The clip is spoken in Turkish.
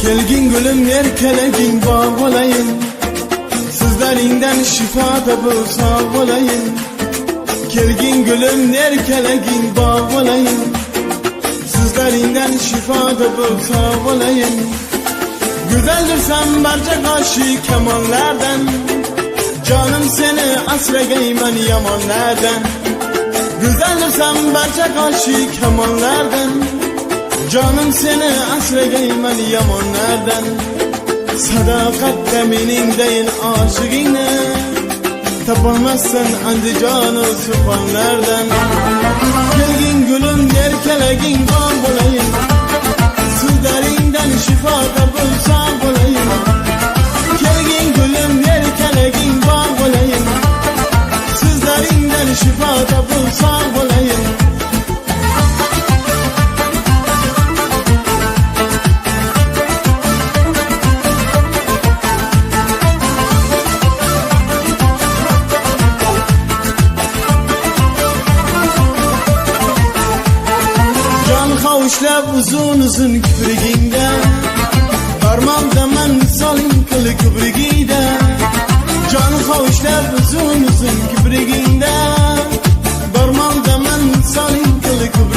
Kelgin gülüm erkelegin bağ olayım, sizlerinden şifa tapıp sağ olayım. Kelgin gülüm erkelegin bağ olayım, sizlerinden şifa tapıp sağ olayım. Güzeldir sen barca karşı kemallerden, canım seni asregeymen yamanlardan. Güzeldir sen barca karşı kemallerden, canım seni asregeymen yamanlardan. Sadakat teminin değil aşıgine, tapamazsan andicanı sübhanlerden. Kelgin gülüm erkelegin bağ olayım, sizlerinden şifa tapıp sağ olayım. Kelgin gülüm erkelegin bağ olayım, sizlerinden şifa tapıp sağ olayım. Kavuşlab uzun uzun kipriginde, parmağımda men salim kılı kiprigide. Can kavuşlab uzun uzun kipriginde, parmağımda men salim kılı kiprigide.